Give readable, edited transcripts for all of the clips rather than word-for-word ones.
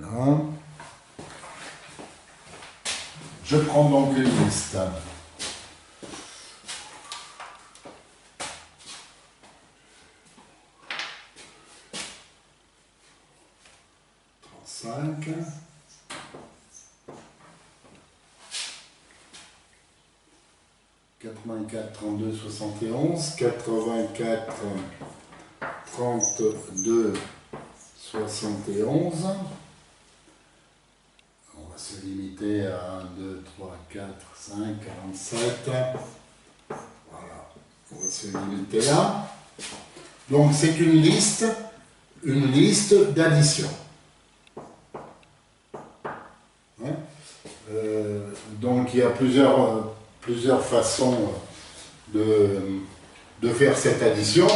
Voilà. Je prends donc une liste. 35. 84, 32, 71, 84, 32, 71. On va se limiter à 1, 2, 3, 4, 5, 47. Voilà, on va se limiter là. Donc c'est une liste d'addition. Hein, donc il y a plusieurs façons de faire cette addition.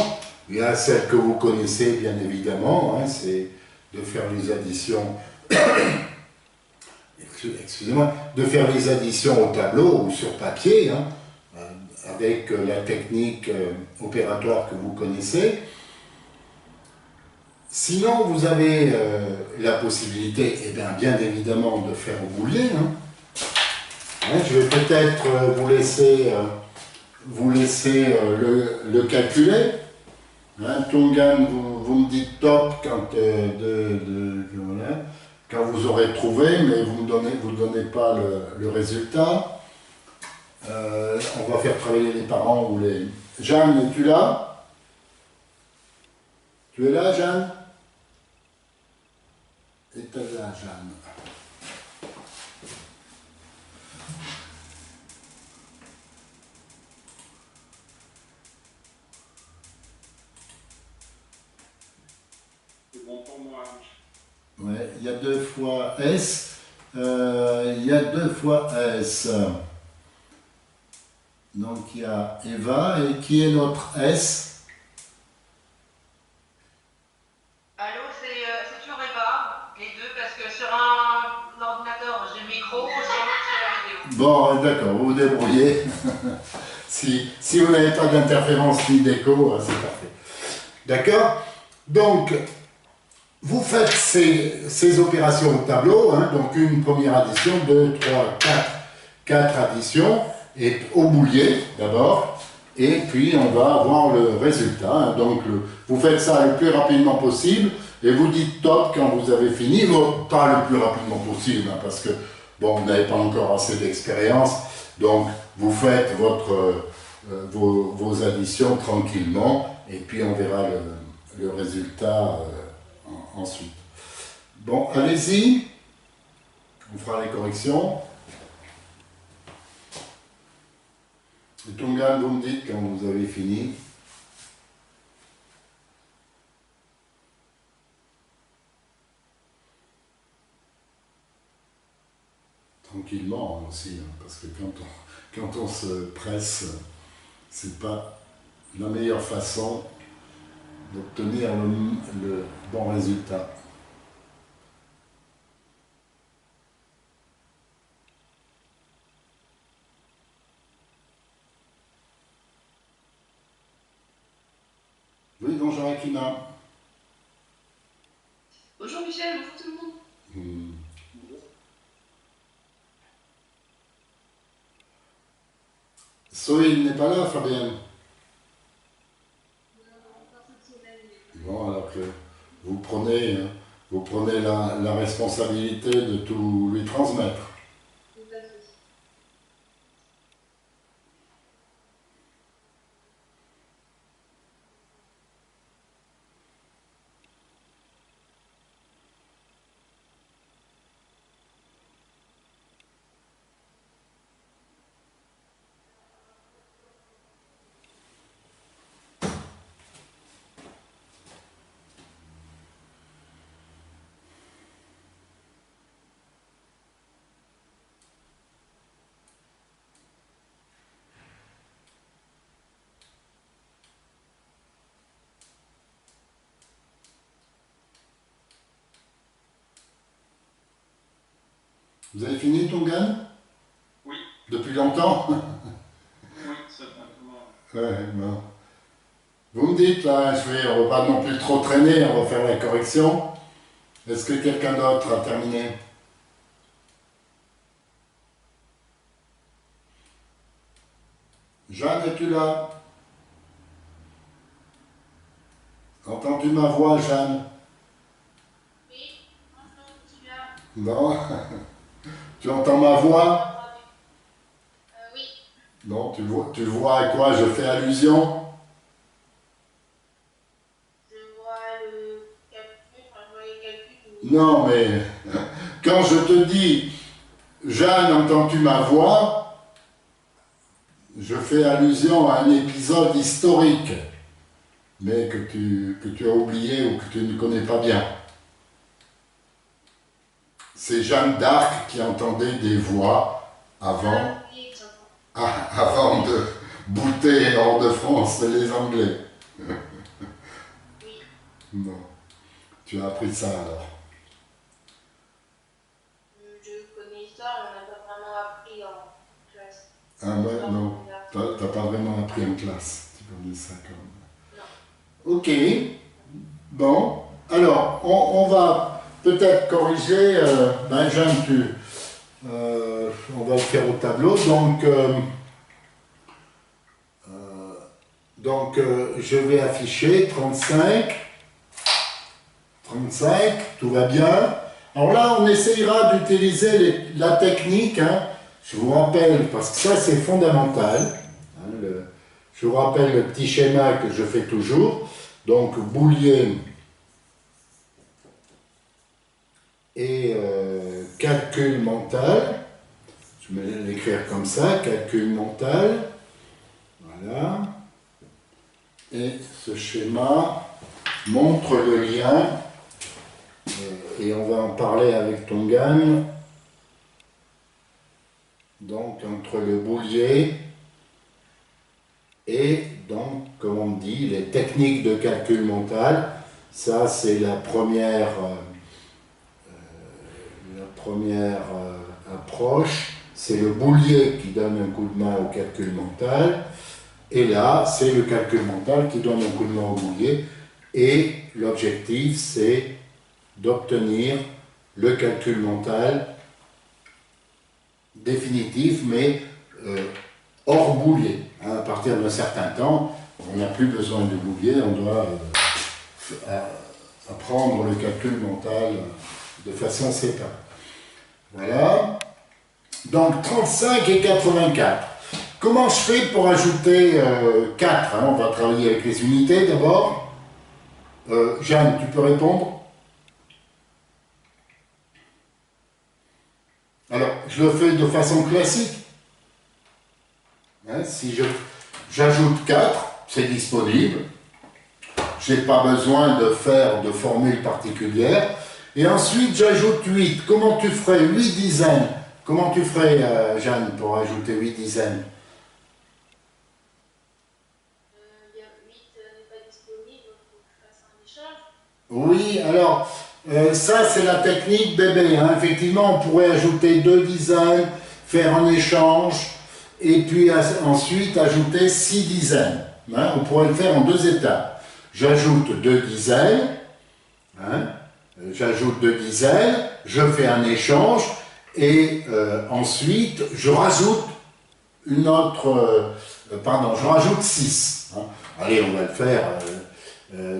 Il y a celle que vous connaissez bien évidemment, hein, c'est de faire les additions, excusez-moi, de faire les additions au tableau ou sur papier, hein, avec la technique opératoire que vous connaissez. Sinon, vous avez la possibilité, bien évidemment, de faire au boulier. Hein. Je vais peut-être vous laisser le calculer. Hein, Tongan, vous me dites top quand, voilà, quand vous aurez trouvé, mais vous ne donnez pas le résultat. On va faire travailler les parents ou les... Jeanne, es-tu là? Tu es là, Jeanne? Es-tu là, Jeanne? Ouais, il y a 2 fois S. Il y a 2 fois S. Donc il y a Eva. Et qui est notre S? Allô, c'est toujours Eva, les deux, parce que sur un ordinateur j'ai le micro, sur la vidéo. Bon, d'accord, vous vous débrouillez. si vous n'avez pas d'interférence ni d'écho, c'est parfait. D'accord? Donc, vous faites ces opérations au tableau, hein, donc une première addition, 2, 3, 4 additions, et au boulier d'abord, et puis on va avoir le résultat. Hein, donc vous faites ça le plus rapidement possible, et vous dites top quand vous avez fini, bon, pas le plus rapidement possible, hein, parce que bon, vous n'avez pas encore assez d'expérience, donc vous faites vos additions tranquillement, et puis on verra le résultat ensuite. Bon, allez-y, on fera les corrections. Et Tongan, vous me dites quand vous avez fini. Tranquillement aussi, hein, parce que quand on se presse, c'est pas la meilleure façon d'obtenir le bon résultat. Oui, bonjour Akina. Bonjour Michel, bonjour tout le monde. Soïl n'est pas là, Fabienne. Bon, alors que vous prenez la responsabilité de tout lui transmettre. Vous avez fini Tongan? Oui. Depuis longtemps? Oui, ça fait un peu. Ouais, bon. Vous me dites là, on ne va pas non plus trop traîner, on va faire la correction. Est-ce que quelqu'un d'autre a terminé? Jeanne, es-tu là? Entends-tu ma voix, Jeanne? Oui, bonjour, tu vas? Non? Tu entends ma voix? Oui. Non, tu vois à quoi je fais allusion? Je vois le calcul, enfin, je vois les calculs. Non, mais quand je te dis, Jeanne, entends-tu ma voix? Je fais allusion à un épisode historique, mais que tu as oublié ou que tu ne connais pas bien. C'est Jeanne d'Arc qui entendait des voix avant, Oui, j'entends. avant de bouter hors de France les Anglais. Oui. Non, tu as appris ça alors. Je connais l'histoire, mais on n'a pas vraiment appris en classe. Ah ouais, non, t'as pas vraiment appris en classe, tu connais ça comme... Non. Ok, bon, alors on va peut-être corriger, Jeanne, on va le faire au tableau, donc je vais afficher 35, tout va bien. Alors là, on essayera d'utiliser la technique, hein. Je vous rappelle, parce que ça c'est fondamental, hein, je vous rappelle le petit schéma que je fais toujours, donc booléen et calcul mental, je vais l'écrire comme ça, calcul mental, voilà, et ce schéma montre le lien, et on va en parler avec Tongan, donc entre le booléen et donc, comme on dit, les techniques de calcul mental. Ça c'est la première approche, c'est le booléen qui donne un coup de main au calcul mental, et là c'est le calcul mental qui donne un coup de main au booléen, et l'objectif c'est d'obtenir le calcul mental définitif, mais hors booléen. À partir d'un certain temps, on n'a plus besoin de booléen, on doit apprendre le calcul mental de façon séparée. Voilà. Donc 35 et 84. Comment je fais pour ajouter 4, hein? On va travailler avec les unités d'abord. Jeanne, tu peux répondre? Alors, je le fais de façon classique. Hein, si j'ajoute 4, c'est disponible. Je n'ai pas besoin de faire de formule particulière. Et ensuite, j'ajoute 8. Comment tu ferais 8 dizaines? Comment tu ferais, Jeanne, pour ajouter 8 dizaines? Il y a 8 n'est pas disponible, il faut que je fasse un échange. Oui, alors, ça c'est la technique bébé. Hein. Effectivement, on pourrait ajouter 2 dizaines, faire un échange, et puis ensuite ajouter 6 dizaines. Hein. On pourrait le faire en 2 étapes. J'ajoute 2 dizaines, hein. J'ajoute 2 dizaines, je fais un échange, et ensuite je rajoute une autre... je rajoute 6. Hein. Allez, on va le faire.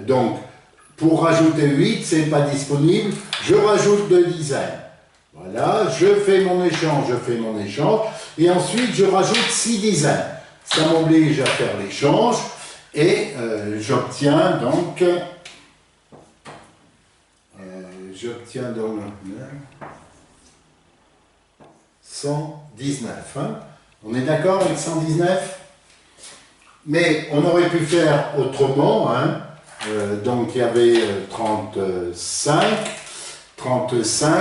Donc, pour rajouter 8, c'est pas disponible, je rajoute 2 dizaines. Voilà, je fais mon échange, et ensuite je rajoute 6 dizaines. Ça m'oblige à faire l'échange, et j'obtiens donc 119. Hein. On est d'accord avec 119? Mais on aurait pu faire autrement, hein. Donc il y avait 35,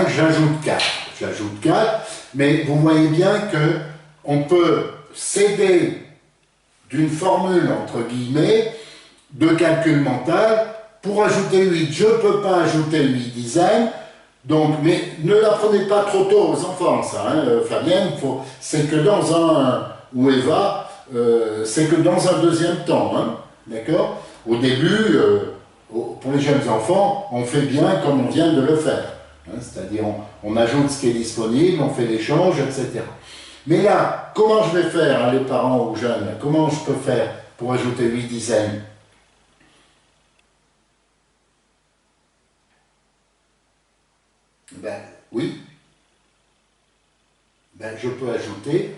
j'ajoute 4, mais vous voyez bien que on peut s'aider d'une formule, entre guillemets, de calcul mental pour ajouter 8. Je ne peux pas ajouter 8 dizaines, donc, mais ne l'apprenez pas trop tôt aux enfants, ça, hein, Fabienne, c'est que dans un, ou Eva, c'est que dans un deuxième temps, hein, d'accord? Au début, pour les jeunes enfants, on fait bien comme on vient de le faire. Hein, c'est-à-dire, on ajoute ce qui est disponible, on fait l'échange, etc. Mais là, comment je vais faire, hein, les parents ou jeunes, comment je peux faire pour ajouter 8 dizaines? Ben oui. Ben, je peux ajouter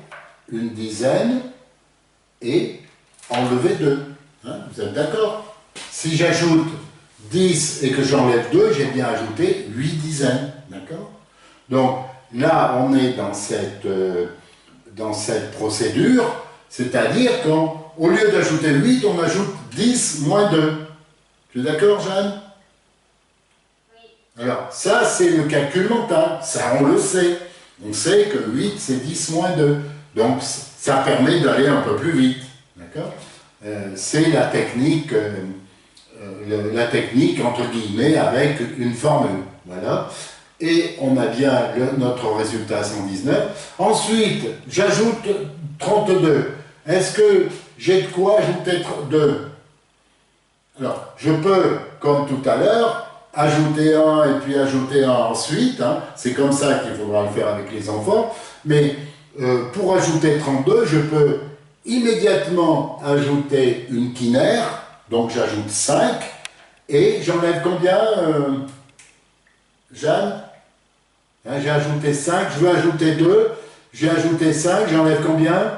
une dizaine et enlever 2. Hein, vous êtes d'accord? Si j'ajoute 10 et que j'enlève 2, j'ai bien ajouté 8 dizaines. D'accord? Donc là, on est dans cette procédure, c'est-à-dire qu'au lieu d'ajouter 8, on ajoute 10 moins 2. Tu es d'accord, Jeanne? Alors, ça, c'est le calcul mental. Ça, on le sait. On sait que 8, c'est 10 moins 2. Donc, ça permet d'aller un peu plus vite. D'accord? C'est la technique, entre guillemets, avec une formule. Voilà. Et on a bien notre résultat 119. Ensuite, j'ajoute 32. Est-ce que j'ai de quoi ajouter 2? Alors, je peux, comme tout à l'heure, ajouter 1 et puis ajouter 1 ensuite. Hein. C'est comme ça qu'il faudra le faire avec les enfants. Mais pour ajouter 32, je peux immédiatement ajouter une quinaire. Donc j'ajoute 5. Et j'enlève combien, Jeanne? Hein, j'ai ajouté 5, je veux ajouter 2. J'ai ajouté 5, j'enlève combien?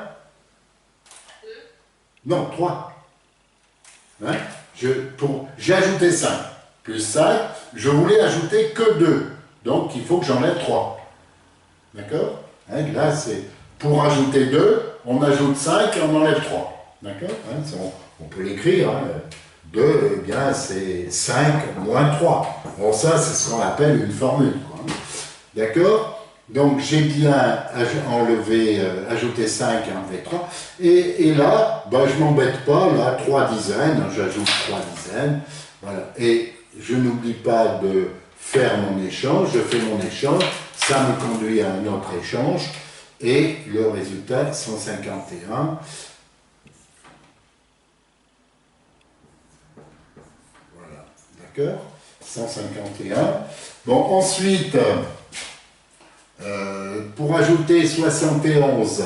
2. Non, 3. Hein? J'ai ajouté 5. Plus 5, je voulais ajouter que 2. Donc, il faut que j'enlève 3. D'accord? Hein, là, c'est pour ajouter 2, on ajoute 5 et on enlève 3. D'accord? Hein, on peut l'écrire. Hein. 2, eh bien, c'est 5 moins 3. Bon, ça, c'est ce qu'on appelle une formule. Hein. D'accord? Donc, j'ai bien ajouté 5 et enlevé 3. Et là, ben, je ne m'embête pas. Là, 3 dizaines. J'ajoute 3 dizaines. Voilà. Et je n'oublie pas de faire mon échange, je fais mon échange, ça me conduit à un autre échange, et le résultat, 151. Voilà, d'accord? 151. Bon, ensuite, pour ajouter 71,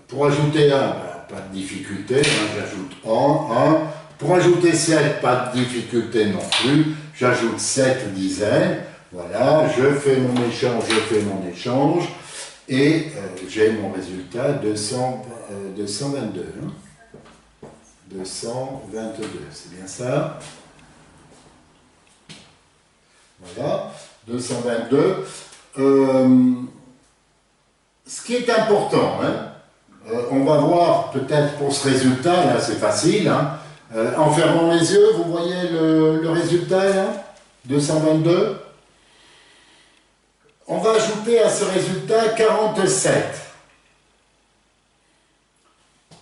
pour ajouter 1, ben, pas de difficulté, hein, j'ajoute 1. Pour ajouter 7, pas de difficulté non plus, j'ajoute 7 dizaines, voilà, je fais mon échange, et j'ai mon résultat de 222. Hein. 222, c'est bien ça? Voilà, 222. Ce qui est important, hein, on va voir peut-être pour ce résultat, là c'est facile, hein, en fermant les yeux, vous voyez le résultat là, 222. On va ajouter à ce résultat 47.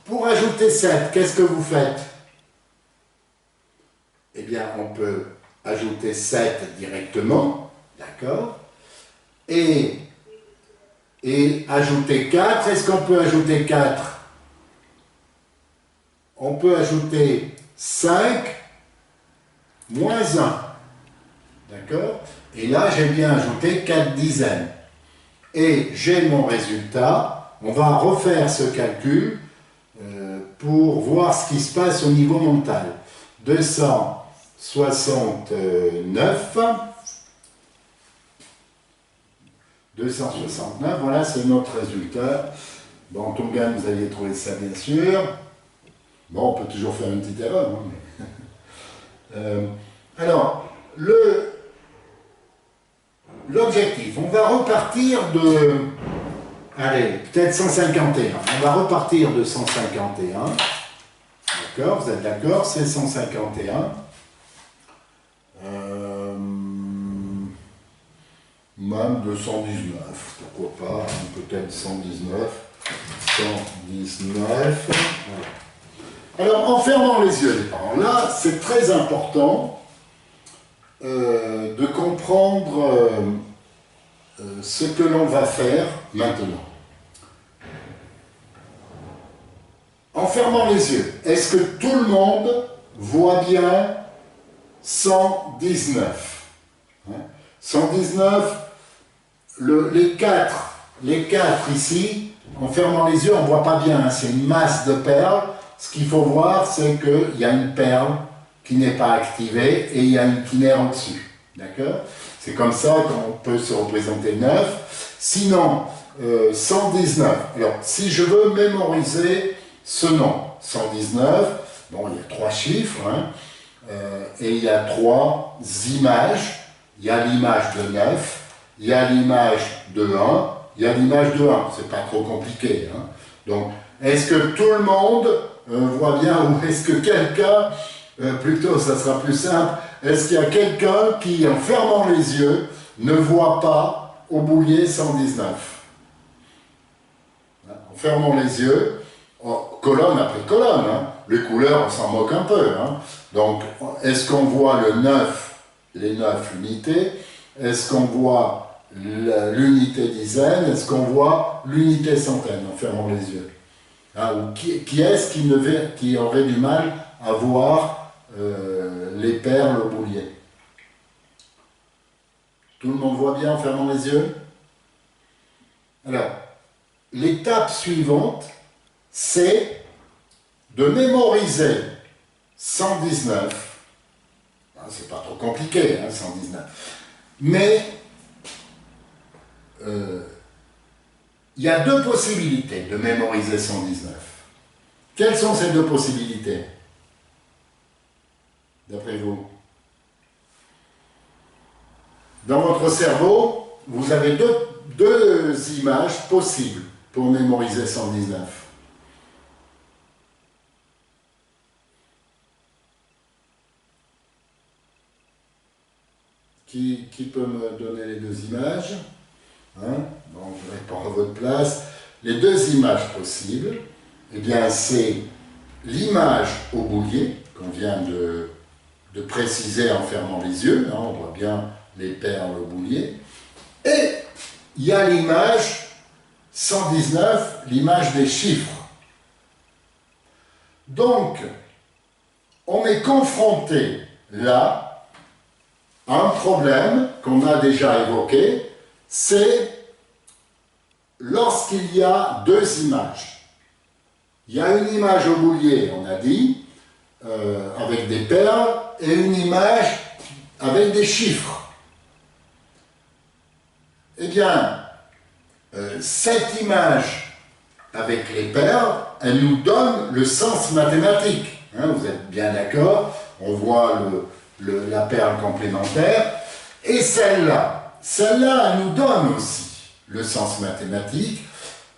Pour ajouter 7, qu'est-ce que vous faites? Eh bien, on peut ajouter 7 directement, d'accord? Et ajouter 4, est-ce qu'on peut ajouter 4? On peut ajouter 5 moins 1. D'accord? Et là, j'ai bien ajouté 4 dizaines. Et j'ai mon résultat. On va refaire ce calcul pour voir ce qui se passe au niveau mental. 269. 269, voilà, c'est notre résultat. Bon, Tongan, vous aviez trouvé ça, bien sûr. Bon, on peut toujours faire une petite erreur. Hein, mais alors, l'objectif, on va repartir de... Allez, peut-être 151. On va repartir de 151. D'accord, vous êtes d'accord? C'est 151. Même 219, pourquoi pas, peut-être 119. 119. Voilà. Alors, en fermant les yeux, les parents, là, c'est très important de comprendre ce que l'on va faire maintenant. En fermant les yeux, est-ce que tout le monde voit bien 119. Hein? 119, les quatre ici, en fermant les yeux, on ne voit pas bien, hein, c'est une masse de perles. Ce qu'il faut voir, c'est qu'il y a une perle qui n'est pas activée et il y a une quinaire au-dessus. D'accord? C'est comme ça qu'on peut se représenter 9. Sinon, 119. Alors, si je veux mémoriser ce nom, 119, bon, il y a 3 chiffres, hein, et il y a 3 images. Il y a l'image de 9, il y a l'image de 1, il y a l'image de 1. C'est pas trop compliqué. Hein. Donc, est-ce que tout le monde voit bien, ou est-ce que quelqu'un, plutôt ça sera plus simple, est-ce qu'il y a quelqu'un qui, en fermant les yeux, ne voit pas au boulier 119? En fermant les yeux, colonne après colonne, hein. Les couleurs, on s'en moque un peu. Hein. Donc, est-ce qu'on voit le 9, les 9 unités? Est-ce qu'on voit l'unité dizaine? Est-ce qu'on voit l'unité centaine en fermant les yeux? Hein, ou qui est-ce qui aurait du mal à voir les perles au boulier? Tout le monde voit bien en fermant les yeux? Alors, l'étape suivante, c'est de mémoriser 119. C'est pas trop compliqué, hein, 119. Mais il y a 2 possibilités de mémoriser 119. Quelles sont ces 2 possibilités, d'après vous? Dans votre cerveau, vous avez deux images possibles pour mémoriser 119. Qui peut me donner les 2 images? Hein? Bon, je réponds à votre place. Les 2 images possibles, eh bien, c'est l'image au boulier, qu'on vient de préciser en fermant les yeux, hein, on voit bien les perles au boulier, et il y a l'image 119, l'image des chiffres. Donc, on est confronté là à un problème qu'on a déjà évoqué, c'est lorsqu'il y a 2 images. Il y a une image au boulier, on a dit, avec des perles, et une image avec des chiffres. Eh bien, cette image avec les perles, elle nous donne le sens mathématique. Hein, vous êtes bien d'accord? On voit la perle complémentaire. Et celle-là, elle nous donne aussi le sens mathématique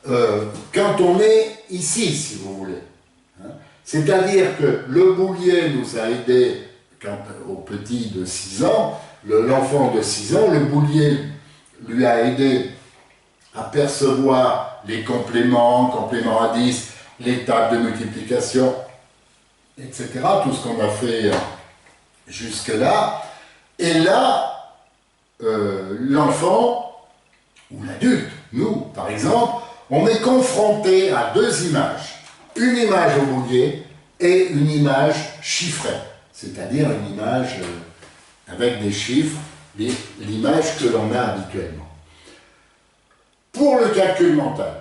quand on est ici, si vous voulez. Hein? C'est-à-dire que le boulier nous a aidés au petit de 6 ans, l'enfant de 6 ans, le boulier lui a aidé à percevoir les compléments à 10, les tables de multiplication, etc. Tout ce qu'on a fait jusque-là. Et là, l'enfant, ou l'adulte, nous par exemple, on est confronté à 2 images. Une image au boulier et une image chiffrée, c'est-à-dire une image avec des chiffres, l'image que l'on a habituellement. Pour le calcul mental.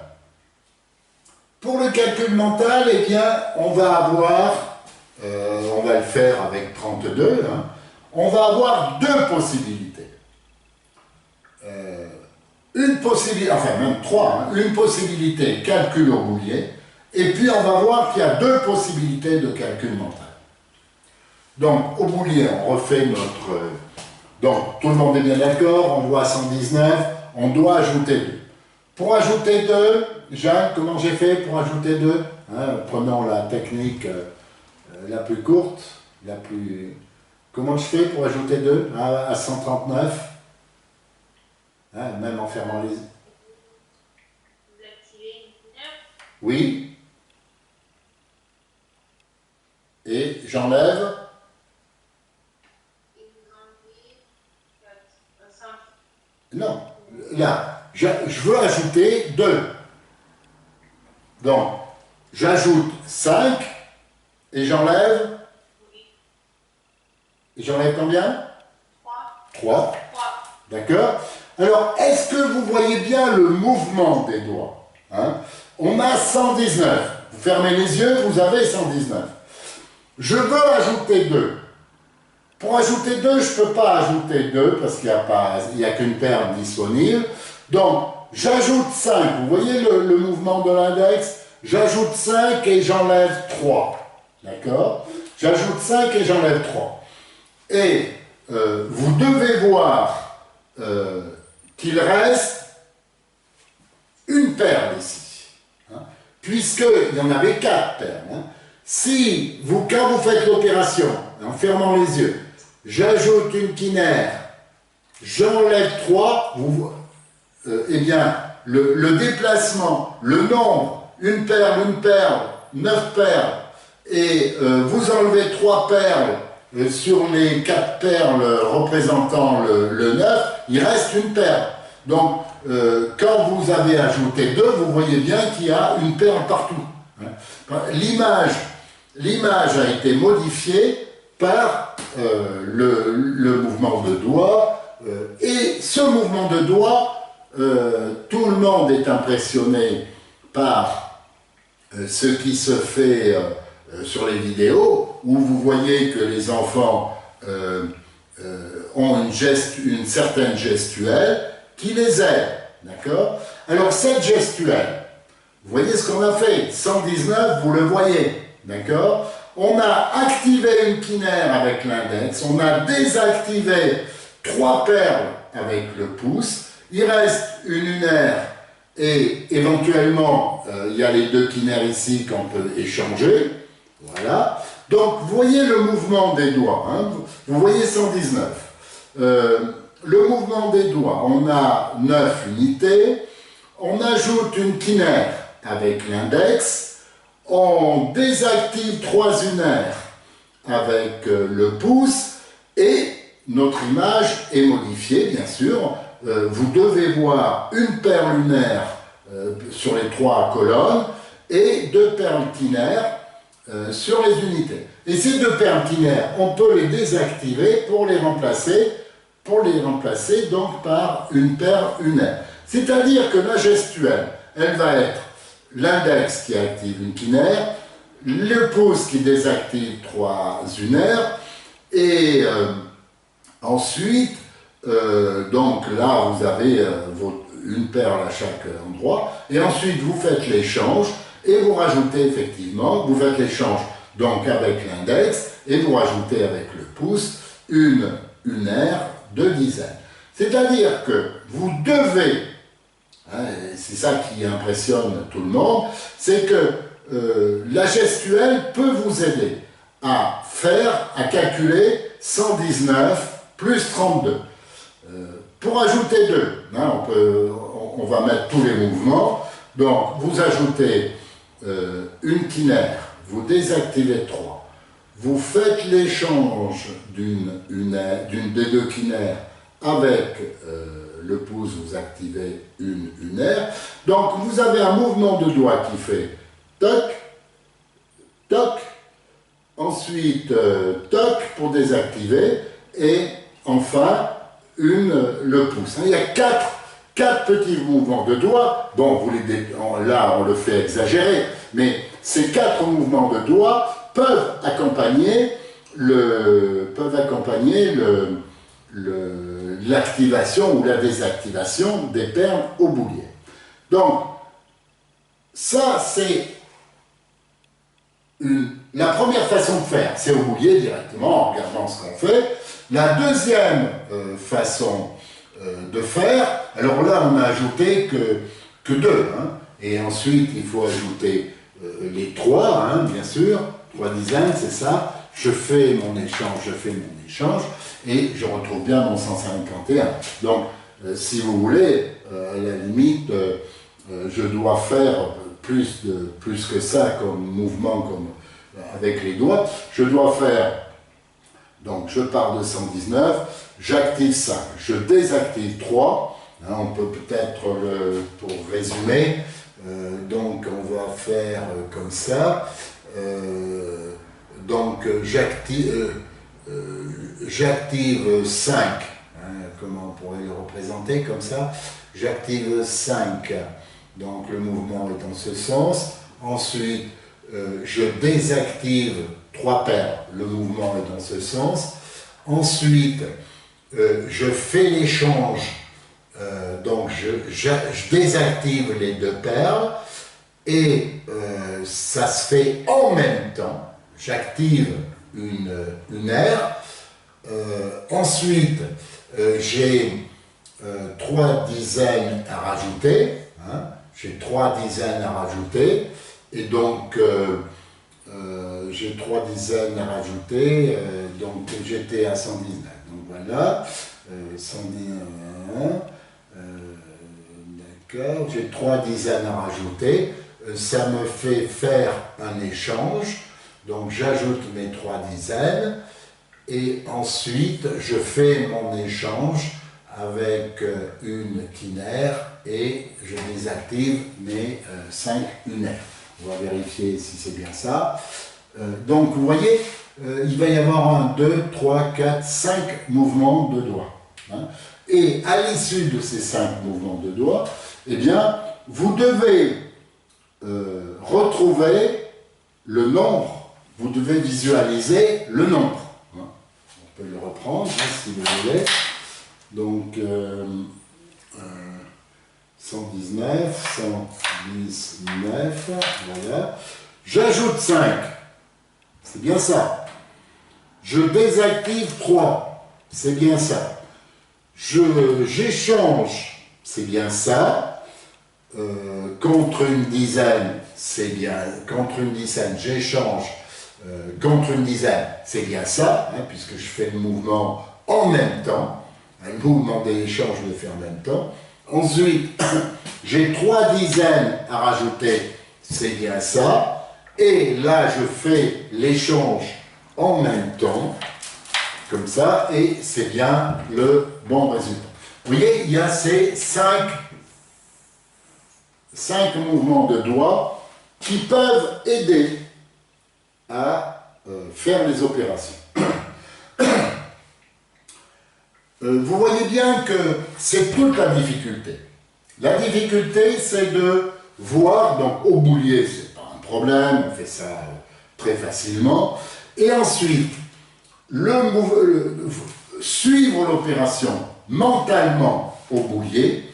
Pour le calcul mental, eh bien, on va avoir, on va le faire avec 32, hein, on va avoir 2 possibilités. Une possibilité, enfin même 3, hein, une possibilité calcul au boulier, et puis on va voir qu'il y a 2 possibilités de calcul mental. Donc au boulier, on refait notre... donc tout le monde est bien d'accord, on voit 119, on doit ajouter 2. Pour ajouter 2, Jeanne, comment j'ai fait pour ajouter 2 hein, prenons la technique la plus courte, la plus... Comment je fais pour ajouter 2 à 139 hein, même en fermant les... Vous activez une couleur. Oui. Et j'enlève. Et vous enlevez 5. Non, là, je veux ajouter 2. Donc, j'ajoute 5 et j'enlève. Et j'enlève combien? 3. 3. 3. D'accord? Alors, est-ce que vous voyez bien le mouvement des doigts, hein? On a 119. Vous fermez les yeux, vous avez 119. Je veux ajouter 2. Pour ajouter 2, je ne peux pas ajouter 2 parce qu'il n'y a qu'une paire disponible. Donc, j'ajoute 5. Vous voyez le mouvement de l'index? J'ajoute 5 et j'enlève 3. D'accord? J'ajoute 5 et j'enlève 3. Et vous devez voir qu'il reste une paire ici. Hein, puisqu'il y en avait 4 paires. Hein. Si vous, quand vous faites l'opération, en fermant les yeux, j'ajoute une quinaire, j'enlève 3, eh bien, le déplacement, le nombre, une perle, 9 perles, et vous enlevez 3 perles sur les 4 perles représentant le 9, il reste une perle. Donc, quand vous avez ajouté 2, vous voyez bien qu'il y a une perle partout. L'image a été modifiée par le mouvement de doigt, et ce mouvement de doigt, tout le monde est impressionné par ce qui se fait sur les vidéos, où vous voyez que les enfants ont une certaine gestuelle qui les aide, d'accord? Alors cette gestuelle, vous voyez ce qu'on a fait, 119, vous le voyez, d'accord? On a activé une quinaire avec l'index, on a désactivé 3 perles avec le pouce, il reste une lunaire et éventuellement il y a les 2 quinaires ici qu'on peut échanger, voilà. Donc vous voyez le mouvement des doigts, hein? Vous voyez 119. Le mouvement des doigts, on a 9 unités, on ajoute une quinaire avec l'index, on désactive 3 unaires avec le pouce et notre image est modifiée, bien sûr. Vous devez voir une perle lunaire sur les 3 colonnes et 2 perles quinaires sur les unités. Et ces 2 perles quinaires, on peut les désactiver pour les remplacer donc par une perle unaire. C'est-à-dire que la gestuelle, elle va être l'index qui active une quinaire, le pouce qui désactive 3 unaires, et ensuite, donc là vous avez une perle à chaque endroit, et ensuite vous faites l'échange, et vous rajoutez effectivement, vous faites l'échange donc avec l'index, et vous rajoutez avec le pouce une unaire de dizaines. C'est-à-dire que vous devez, hein, c'est ça qui impressionne tout le monde, c'est que la gestuelle peut vous aider à calculer 119 plus 32. Pour ajouter 2, hein, on va mettre tous les mouvements, donc vous ajoutez une quinaire, vous désactivez 3. Vous faites l'échange d'une des 2 quinaires avec le pouce, vous activez une unaire. Donc vous avez un mouvement de doigt qui fait toc, toc, ensuite toc pour désactiver, et enfin le pouce. Il y a 4 petits mouvements de doigts. Bon, là on le fait exagérer, mais ces 4 mouvements de doigts peuvent accompagner l'activation ou la désactivation des perles au boulier. Donc, ça c'est la première façon de faire, c'est au boulier directement en regardant ce qu'on fait. La deuxième façon de faire, alors là on n'a ajouté que 2, hein, et ensuite il faut ajouter les 3, hein, bien sûr, 3 dizaines, c'est ça. Je fais mon échange, et je retrouve bien mon 151. Donc, si vous voulez, à la limite, je dois faire plus que ça comme mouvement, avec les doigts. Je dois faire, donc je pars de 119, j'active 5, je désactive 3. Hein, on peut peut-être, pour résumer, donc on va faire comme ça. Donc j'active j'active 5, comment on pourrait le représenter comme ça, j'active 5, donc le mouvement est dans ce sens, ensuite je désactive 3 paires, le mouvement est dans ce sens, ensuite je fais l'échange, donc je désactive les 2 paires, et ça se fait en même temps, j'active une aire, ensuite j'ai 3 dizaines à rajouter, j'ai 3 dizaines à rajouter, et donc j'ai 3 dizaines à rajouter, donc j'étais à 119, donc voilà, 119, d'accord, j'ai 3 dizaines à rajouter, ça me fait faire un échange, donc j'ajoute mes 3 dizaines, et ensuite je fais mon échange avec une quinaire et je désactive mes 5 unaires. On va vérifier si c'est bien ça. Donc vous voyez, il va y avoir 1, 2, 3, 4, 5 mouvements de doigts. Et à l'issue de ces 5 mouvements de doigts, eh bien, vous devez retrouver le nombre, vous devez visualiser le nombre. On peut le reprendre si vous voulez. Donc 119, 119, voilà. J'ajoute 5, c'est bien ça. Je désactive 3, c'est bien ça. J'échange, c'est bien ça. Contre une dizaine, c'est bien. Contre une dizaine, j'échange. Contre une dizaine, c'est bien ça, puisque je fais le mouvement en même temps. Un mouvement d'échange, je le fais en même temps. Ensuite, j'ai 3 dizaines à rajouter, c'est bien ça. Et là, je fais l'échange en même temps, comme ça, et c'est bien le bon résultat. Vous voyez, il y a ces 5 mouvements de doigts qui peuvent aider à faire les opérations. Vous voyez bien que c'est toute la difficulté. La difficulté, c'est de voir, donc au boulier, c'est pas un problème, on fait ça très facilement, et ensuite, suivre l'opération mentalement au boulier,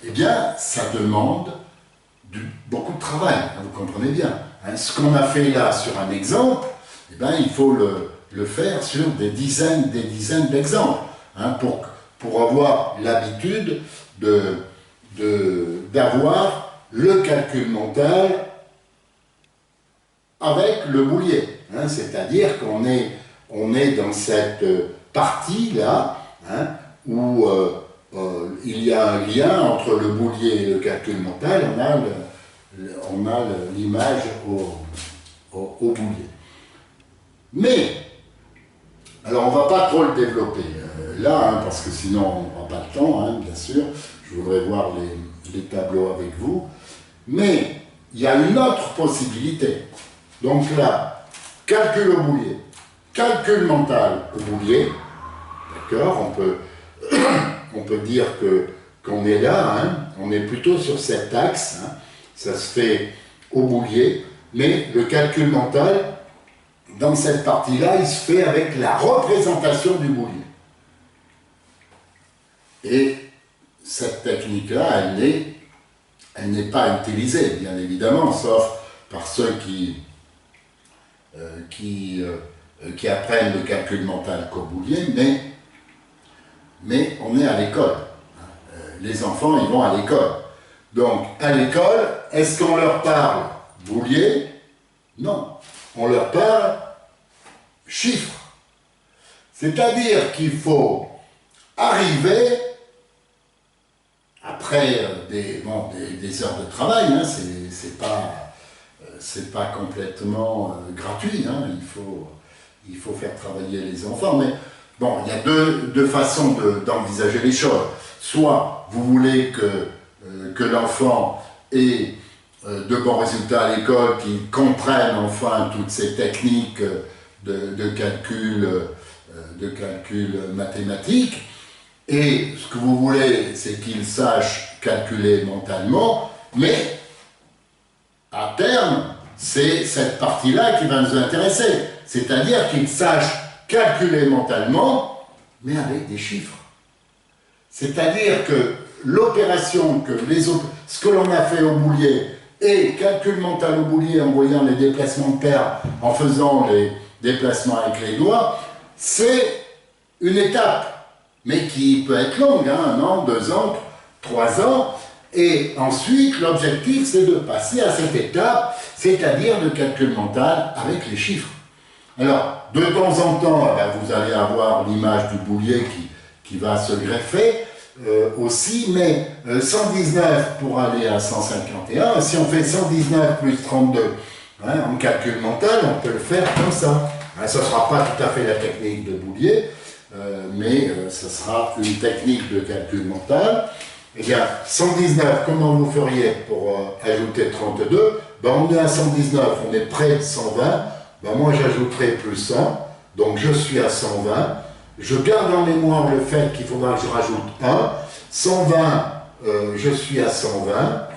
eh bien, ça demande beaucoup de travail, vous comprenez bien. Ce qu'on a fait là sur un exemple, eh bien, il faut le faire sur des dizaines d'exemples, pour avoir l'habitude d'avoir le calcul mental avec le boulier. C'est-à-dire qu'on est dans cette partie-là où il y a un lien entre le boulier et le calcul mental, on a l'image au boulier. Mais, alors on ne va pas trop le développer là, parce que sinon on n'aura pas le temps, bien sûr, je voudrais voir les tableaux avec vous, mais il y a une autre possibilité. Donc là, calcul au boulier, calcul mental au boulier, d'accord, on peut dire qu'on est là, on est plutôt sur cet axe, ça se fait au boulier, mais le calcul mental, dans cette partie-là, il se fait avec la représentation du boulier. Et cette technique-là, elle n'est pas utilisée, bien évidemment, sauf par ceux qui apprennent le calcul mental qu'au boulier, mais on est à l'école. Les enfants, ils vont à l'école. Donc, à l'école, est-ce qu'on leur parle boulier? Non. On leur parle chiffres. C'est-à-dire qu'il faut arriver, après des heures de travail, c'est pas complètement gratuit, il faut faire travailler les enfants, mais bon, il y a deux façons d'envisager les choses. Soit vous voulez que l'enfant ait de bons résultats à l'école, qu'il comprenne enfin toutes ces techniques de calcul de calcul mathématique. Et ce que vous voulez, c'est qu'il sache calculer mentalement, mais à terme, c'est cette partie-là qui va nous intéresser. C'est-à-dire qu'il sache calculer mentalement, mais avec des chiffres. C'est-à-dire que l'opération ce que l'on a fait au boulier et calcul mental au boulier en voyant les déplacements de paires, en faisant les déplacements avec les doigts, c'est une étape, mais qui peut être longue, hein, 1 an, 2 ans, 3 ans, et ensuite l'objectif c'est de passer à cette étape, c'est-à-dire le calcul mental avec les chiffres. Alors, de temps en temps, vous allez avoir l'image du boulier qui va se greffer, aussi, mais 119 pour aller à 151, si on fait 119 plus 32 hein, en calcul mental, on peut le faire comme ça. Hein, ce ne sera pas tout à fait la technique de boulier, mais ce sera une technique de calcul mental. Eh bien, 119, comment vous feriez pour ajouter 32 on est à 119, on est près de 120, moi j'ajouterai plus 100, donc je suis à 120. Je garde en mémoire le fait qu'il faudra que je rajoute 1. 120, je suis à 120.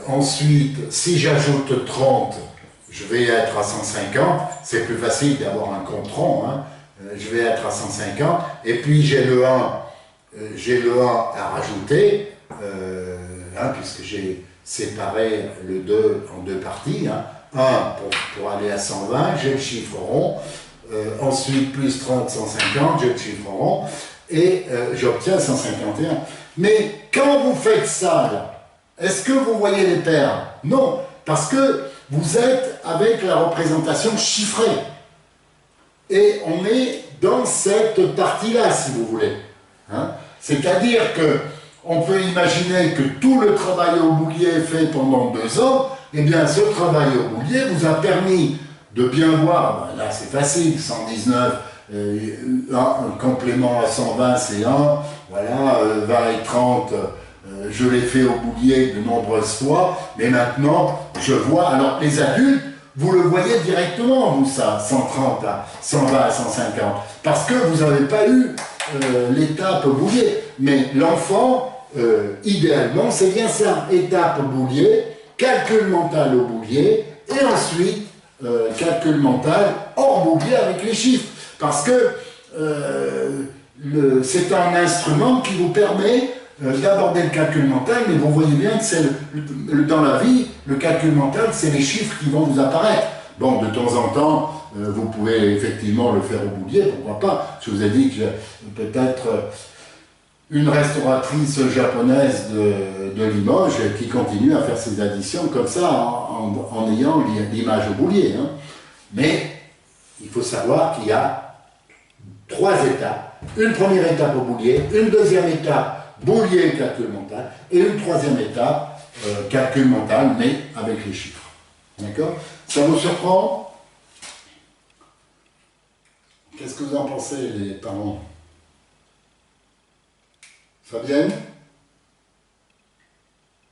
Ensuite, si j'ajoute 30, je vais être à 150. C'est plus facile d'avoir un compte rond. Hein. Je vais être à 150. Et puis j'ai le 1 à rajouter, puisque j'ai séparé le 2 en 2 parties. Hein. 1 pour aller à 120, j'ai le chiffre rond. Ensuite, plus 30, 150, j'ai le chiffre rond, et j'obtiens 151. Mais quand vous faites ça, là, est-ce que vous voyez les paires? Non, parce que vous êtes avec la représentation chiffrée. Et on est dans cette partie-là, si vous voulez. Hein? C'est-à-dire qu'on peut imaginer que tout le travail au boulier fait pendant 2 ans, eh bien, ce travail au boulier vous a permis de bien voir, là c'est facile, 119, un complément à 120 c'est 1, voilà, 20 et 30, je l'ai fait au boulier de nombreuses fois, mais maintenant je vois, alors les adultes, vous le voyez directement, vous ça, 130 à 120 à 150, parce que vous n'avez pas eu l'étape boulier, mais l'enfant, idéalement, c'est bien ça, étape boulier, calcul mental au boulier, et ensuite, calcul mental hors boulier avec les chiffres. Parce que c'est un instrument qui vous permet d'aborder le calcul mental, mais vous voyez bien que c'est dans la vie, le calcul mental, c'est les chiffres qui vont vous apparaître. Bon, de temps en temps, vous pouvez effectivement le faire au boulier, pourquoi pas. Je vous ai dit que peut-être une restauratrice japonaise de Limoges qui continue à faire ses additions comme ça en ayant l'image au boulier. Hein. Mais il faut savoir qu'il y a 3 étapes. Une première étape au boulier, une deuxième étape boulier calcul mental et une troisième étape calcul mental mais avec les chiffres. D'accord? Ça vous surprend? Qu'est-ce que vous en pensez les parents? Fabienne?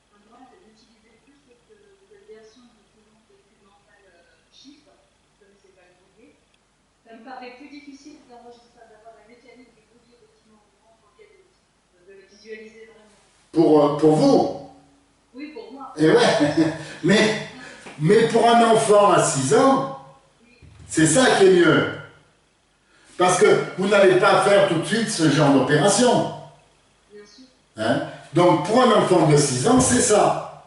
Moi, j'utilisais plus cette version de calcul mental chiffre, comme c'est pas le boulier. Ça me paraît plus difficile d'avoir la mécanique du boulier effectivement de le visualiser vraiment. Pour vous? Oui, pour moi. Et ouais, mais pour un enfant à 6 ans, c'est ça qui est mieux. Parce que vous n'allez pas faire tout de suite ce genre d'opération. Hein? Donc pour un enfant de 6 ans, c'est ça.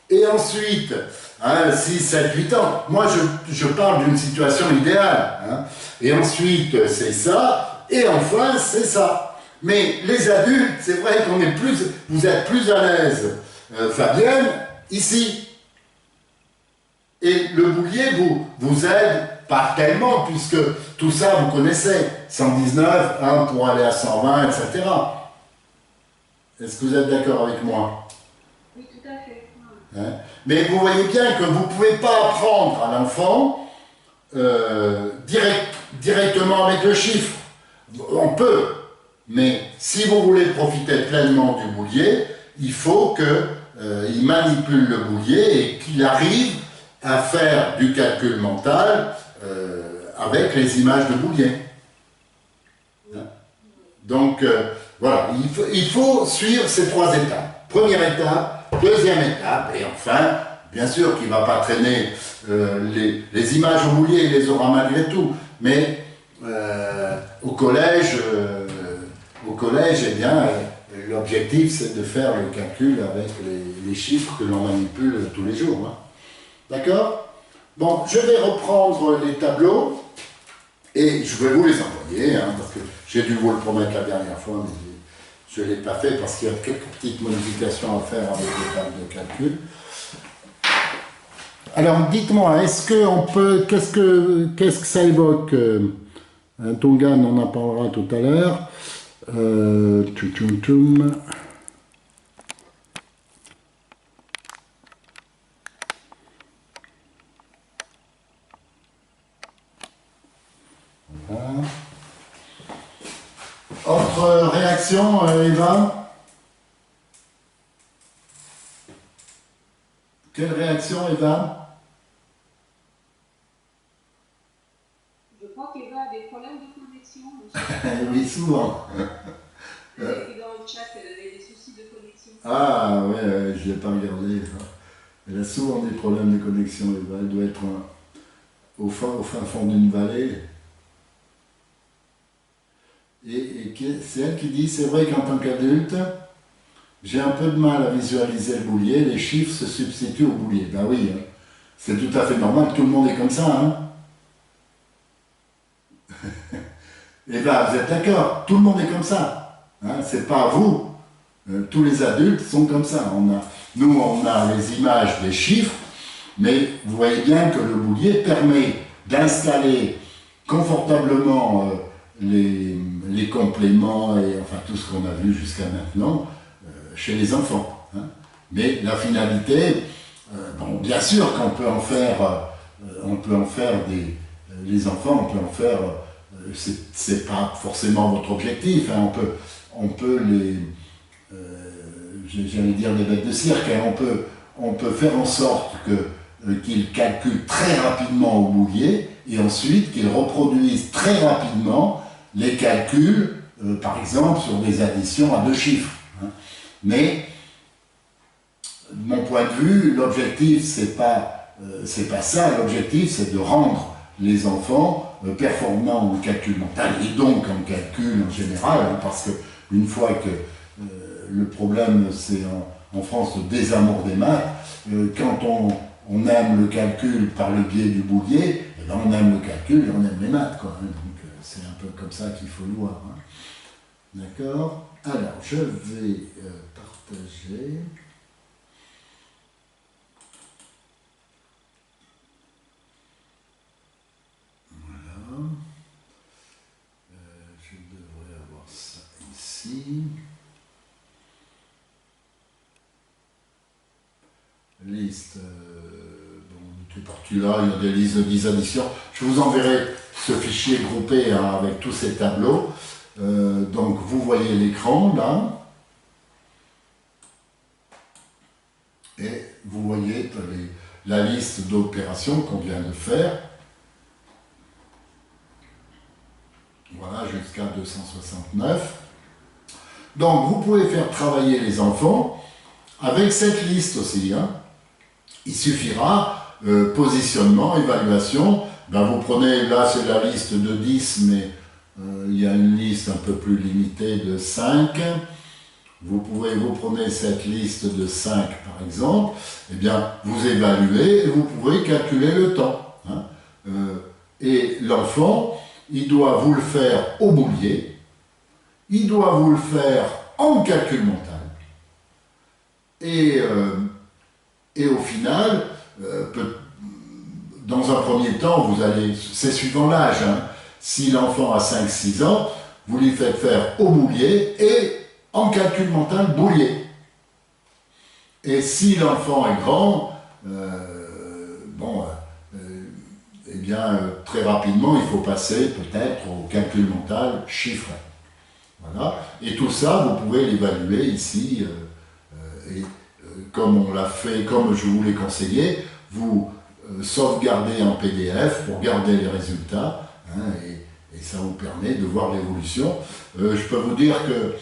Et ensuite, 6, 7, 8 ans, moi je parle d'une situation idéale. Hein? Et ensuite, c'est ça. Et enfin, c'est ça. Mais les adultes, c'est vrai qu'on est plus, vous êtes plus à l'aise, Fabienne, ici. Et le boulier vous aide pas tellement, puisque tout ça vous connaissez. 119, 1 pour aller à 120, etc. Est-ce que vous êtes d'accord avec moi? Oui, tout à fait. Hein? Mais vous voyez bien que vous ne pouvez pas apprendre à l'enfant directement avec le chiffre. On peut, mais si vous voulez profiter pleinement du boulier, il faut qu'il manipule le boulier et qu'il arrive à faire du calcul mental avec les images de boulier. Donc, voilà, il faut suivre ces 3 étapes. Première étape, deuxième étape, et enfin, bien sûr qu'il ne va pas traîner les images au boulier, il les aura malgré tout, mais au collège, eh bien, l'objectif c'est de faire le calcul avec les chiffres que l'on manipule tous les jours. Hein. D'accord? Bon, je vais reprendre les tableaux et je vais vous les envoyer, hein, parce que j'ai dû vous le promettre la dernière fois, mais je ne l'ai pas fait parce qu'il y a quelques petites modifications à faire avec les tables de calcul. Alors, dites-moi, est-ce qu'on peut, qu'est-ce que ça évoque Tongan, on en parlera tout à l'heure. Tchoum. Voilà. Autre réaction, Eva? Quelle réaction, Eva? Je crois qu'Eva a des problèmes de connexion. Oui, souvent. Elle a écrit dans le chat qu'elle avait des soucis de connexion. Ah, ouais, je ne l'ai pas regardé. Elle a souvent des problèmes de connexion, Eva. Elle doit être au fin fond d'une vallée. Et c'est elle qui dit, c'est vrai qu'en tant qu'adulte, j'ai un peu de mal à visualiser le boulier, les chiffres se substituent au boulier. Ben oui, hein. C'est tout à fait normal, tout le monde est comme ça. Hein. Et ben, vous êtes d'accord, tout le monde est comme ça. Hein. C'est pas vous. Tous les adultes sont comme ça. Nous, on a les images des chiffres, mais vous voyez bien que le boulier permet d'installer confortablement les compléments et enfin tout ce qu'on a vu jusqu'à maintenant chez les enfants. Hein. Mais la finalité, bon, bien sûr qu'on peut en faire, les enfants, on peut en faire, c'est pas forcément votre objectif, hein, on peut les, j'allais dire des bêtes de cirque, hein, on peut faire en sorte qu'ils calculent très rapidement au boulier et ensuite qu'ils reproduisent très rapidement les calculs, par exemple, sur des additions à 2 chiffres. Hein. Mais, de mon point de vue, l'objectif, c'est pas ça. L'objectif, c'est de rendre les enfants performants en calcul mental et donc en calcul en général, hein, parce qu'une fois que le problème, c'est en France le désamour des maths, quand on aime le calcul par le biais du boulier, eh ben on aime le calcul et on aime les maths, quoi. Hein. Donc c'est un peu comme ça qu'il faut le voir. Hein. D'accord? Alors, je vais partager. Voilà. Je devrais avoir ça ici. Liste. Bon, toute partie-là, il y a des listes de 10 additions. Je vous enverrai ce fichier groupé hein, avec tous ces tableaux. Donc vous voyez l'écran là. Et vous voyez la liste d'opérations qu'on vient de faire. Voilà, jusqu'à 269. Donc vous pouvez faire travailler les enfants avec cette liste aussi. Hein. Il suffira, positionnement, évaluation. Ben, vous prenez, là c'est la liste de 10, mais il y a une liste un peu plus limitée de 5. Vous prenez cette liste de 5 par exemple, eh bien vous évaluez et vous pouvez calculer le temps. Hein. Et l'enfant, il doit vous le faire au boulier, il doit vous le faire en calcul mental. Et au final, dans un premier temps, c'est suivant l'âge. Hein. Si l'enfant a 5-6 ans, vous lui faites faire au boulier et en calcul mental boulier. Et si l'enfant est grand, eh bien, très rapidement, il faut passer peut-être au calcul mental chiffré. Voilà. Et tout ça, vous pouvez l'évaluer ici. Comme on l'a fait, comme je vous l'ai conseillé, vous sauvegardez en PDF pour garder les résultats. Hein, Et ça vous permet de voir l'évolution. Je peux vous dire que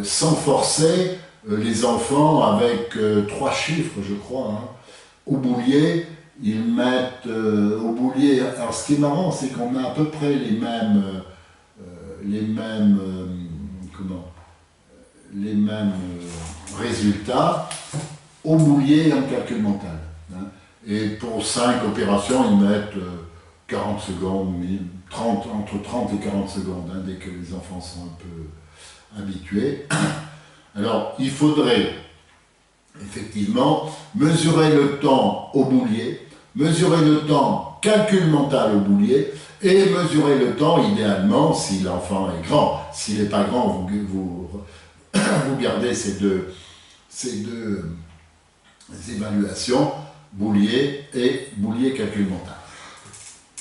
sans forcer, les enfants avec 3 chiffres, je crois, hein, au boulier, ils mettent au boulier. Alors ce qui est marrant, c'est qu'on a à peu près les mêmes résultats au boulier et en calcul mental. Hein. Et pour 5 opérations, ils mettent 40 secondes, entre 30 et 40 secondes, hein, dès que les enfants sont un peu habitués. Alors, il faudrait effectivement mesurer le temps au boulier, mesurer le temps calcul mental au boulier, et mesurer le temps, idéalement, si l'enfant est grand. S'il n'est pas grand, vous gardez ces deux évaluations, boulier et boulier calcul mental.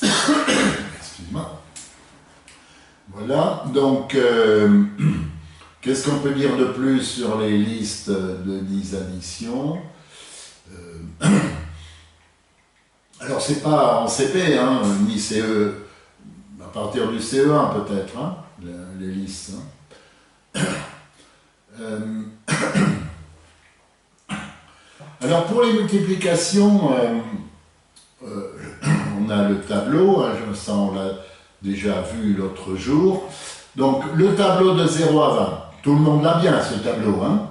Excuse-moi. Voilà, donc, qu'est-ce qu'on peut dire de plus sur les listes de 10 additions? Alors, c'est pas en CP, hein, ni CE, à partir du CE1 peut-être, hein, les listes. Hein. Alors, pour les multiplications, on a le tableau, hein, ça on l'a déjà vu l'autre jour. Donc, le tableau de 0 à 20, tout le monde l'a bien, ce tableau. Hein.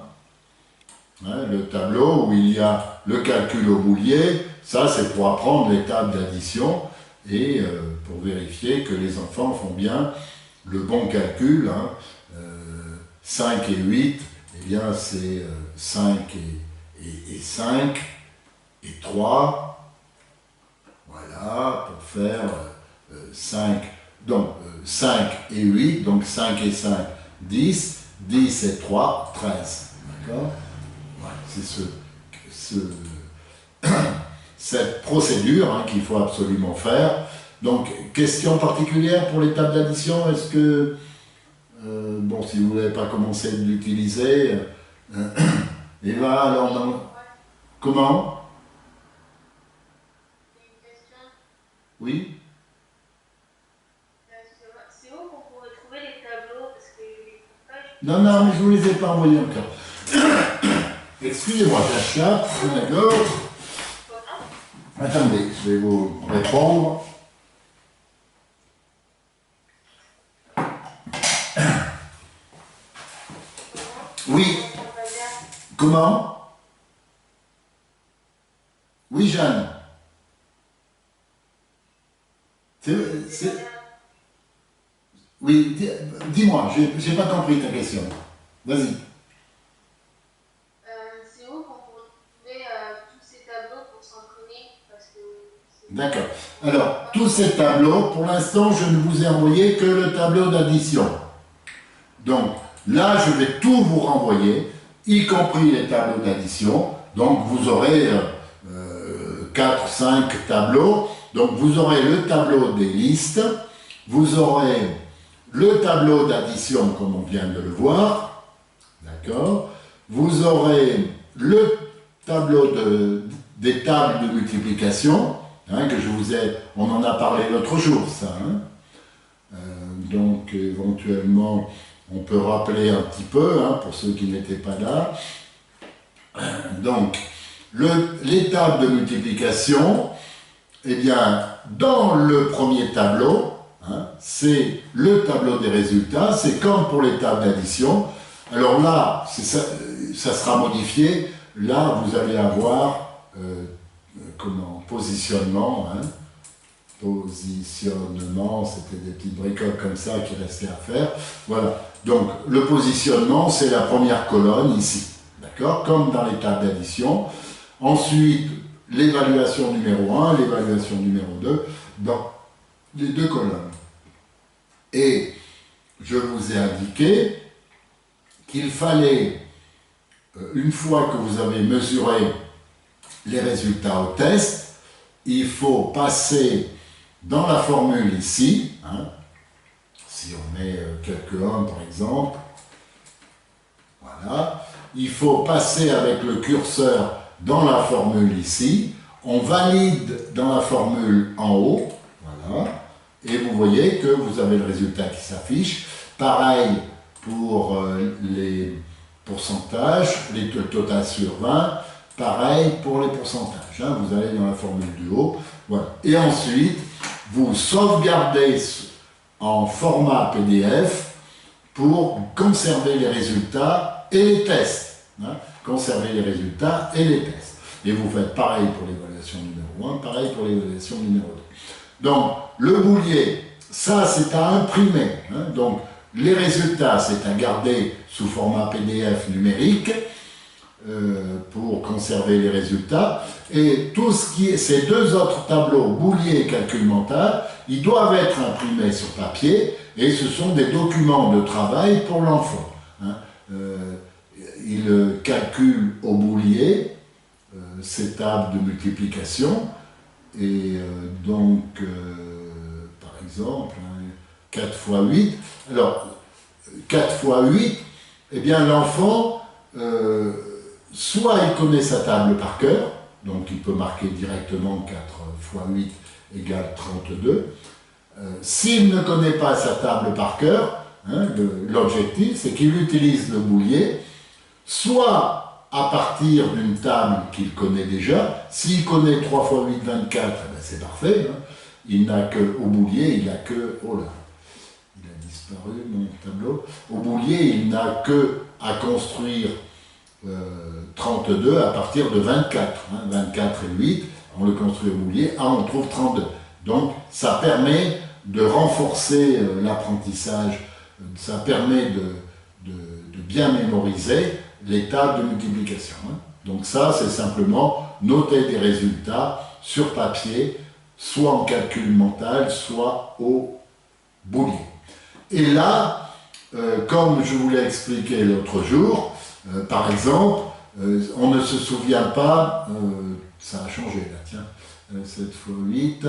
Hein, le tableau où il y a le calcul au boulier, ça c'est pour apprendre les tables d'addition et pour vérifier que les enfants font bien le bon calcul. Hein. 5 et 8, eh bien c'est 5 et 5 et 3. Voilà, pour faire 5. Donc 5 et 8, donc 5 et 5, 10, 10 et 3, 13. D'accord? Voilà, c'est cette procédure hein, qu'il faut absolument faire. Donc, question particulière pour les tables d'addition, est-ce que, bon, si vous n'avez pas commencé de l'utiliser, Eva, alors, comment? Oui? C'est où qu'on pourrait trouver les tableaux parce que Non, non, mais je ne vous les ai pas envoyés encore. Excusez-moi, j'achète, d'accord. Attendez, je vais vous répondre. Oui. Comment? Oui, Jeanne. Oui, dis-moi, j'ai pas compris ta question. Vas-y. C'est où qu'on peut trouver tous ces tableaux pour s'entraîner parce que D'accord. Alors, tous ces tableaux, pour l'instant, je ne vous ai envoyé que le tableau d'addition. Donc, là, je vais tout vous renvoyer, y compris les tableaux d'addition. Donc, vous aurez 4-5 tableaux. Donc, vous aurez le tableau des listes, vous aurez le tableau d'addition, comme on vient de le voir, d'accord. Vous aurez le tableau des tables de multiplication, hein, que je vous ai, on en a parlé l'autre jour, ça. Hein. Donc, éventuellement, on peut rappeler un petit peu, hein, pour ceux qui n'étaient pas là. Donc, les tables de multiplication, eh bien, dans le premier tableau, hein, c'est le tableau des résultats, c'est comme pour les tables d'addition. Alors là, ça sera modifié. Là, vous allez avoir positionnement. Hein, positionnement, c'était des petites bricoles comme ça qui restaient à faire. Voilà. Donc, le positionnement, c'est la première colonne ici. D'accord? Comme dans les tables d'addition. Ensuite, l'évaluation numéro 1, l'évaluation numéro 2, dans les 2 colonnes. Et je vous ai indiqué qu'il fallait, une fois que vous avez mesuré les résultats au test, il faut passer dans la formule ici, hein, si on met quelques 1 par exemple, voilà, il faut passer avec le curseur dans la formule ici, on valide dans la formule en haut, voilà, Et vous voyez que vous avez le résultat qui s'affiche. Pareil pour les pourcentages, les total sur 20. Pareil pour les pourcentages. Hein. Vous allez dans la formule du haut. Voilà. Et ensuite, vous sauvegardez en format PDF pour conserver les résultats et les tests. Hein. Conserver les résultats et les tests. Et vous faites pareil pour l'évaluation numéro 1, pareil pour l'évaluation numéro 2. Donc, le boulier, ça c'est à imprimer. Hein. Donc, les résultats, c'est à garder sous format PDF numérique pour conserver les résultats. Et tout ce qui est, ces deux autres tableaux, boulier et calcul mental, ils doivent être imprimés sur papier et ce sont des documents de travail pour l'enfant. Hein. Il calcule au boulier ces tables de multiplication et donc, par exemple, 4 fois 8. Alors, 4 fois 8, eh bien l'enfant, soit il connaît sa table par cœur, donc il peut marquer directement 4 fois 8 égale 32. S'il ne connaît pas sa table par cœur, hein, l'objectif c'est qu'il utilise le boulier, soit à partir d'une table qu'il connaît déjà. S'il connaît 3 fois 8, 24, ben c'est parfait. Hein. Il n'a que, au boulier, il n'a que, oh là, il a disparu mon tableau. Au boulier, il n'a que à construire 32 à partir de 24. Hein. 24 et 8, on le construit au boulier, on trouve 32. Donc, ça permet de renforcer l'apprentissage, ça permet de bien mémoriser les tables de multiplication. Hein. Donc ça, c'est simplement noter des résultats sur papier, soit en calcul mental, soit au boulier. Et là, comme je vous l'ai expliqué l'autre jour, par exemple, on ne se souvient pas, ça a changé là, tiens, 7 fois 8,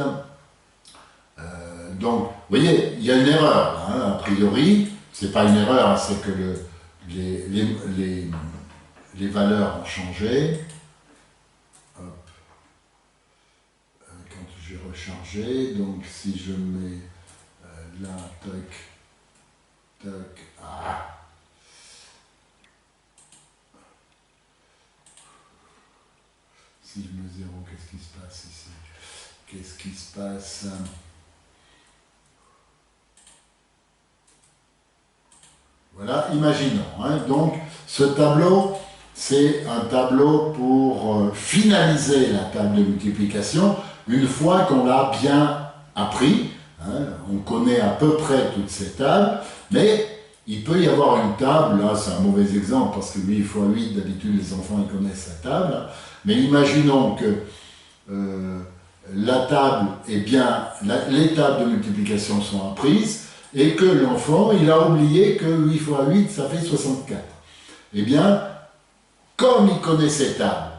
donc, vous voyez, il y a une erreur, là, hein, a priori, c'est pas une erreur, hein, c'est que les valeurs ont changé. Hop. Quand j'ai rechargé, donc si je mets là, tac, tac, ah. Si je mets 0, qu'est-ce qui se passe ici? Qu'est-ce qui se passe? Voilà, imaginons. Hein, donc, ce tableau, c'est un tableau pour finaliser la table de multiplication une fois qu'on l'a bien appris. Hein, on connaît à peu près toutes ces tables, mais il peut y avoir une table, là c'est un mauvais exemple parce que 8 fois 8, d'habitude les enfants ils connaissent sa table, mais imaginons que la table est bien, les tables de multiplication sont apprises, et que l'enfant, il a oublié que 8 fois 8, ça fait 64. Eh bien, comme il connaît ces tables,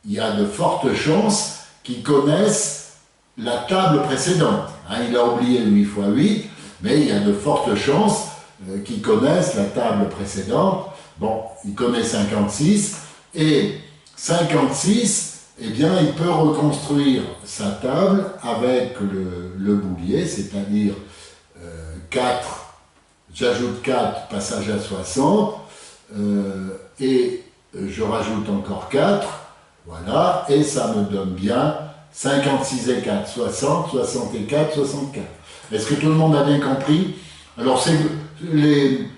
il y a de fortes chances qu'il connaisse la table précédente. Hein, il a oublié 8 fois 8, mais il y a de fortes chances qu'il connaisse la table précédente. Bon, il connaît 56, et 56, eh bien, il peut reconstruire sa table avec le boulier, c'est-à-dire 4, j'ajoute 4, passage à 60, et je rajoute encore 4, voilà, et ça me donne bien 56 et 4, 60, 60 et 4, 64. Est-ce que tout le monde a bien compris? Alors, les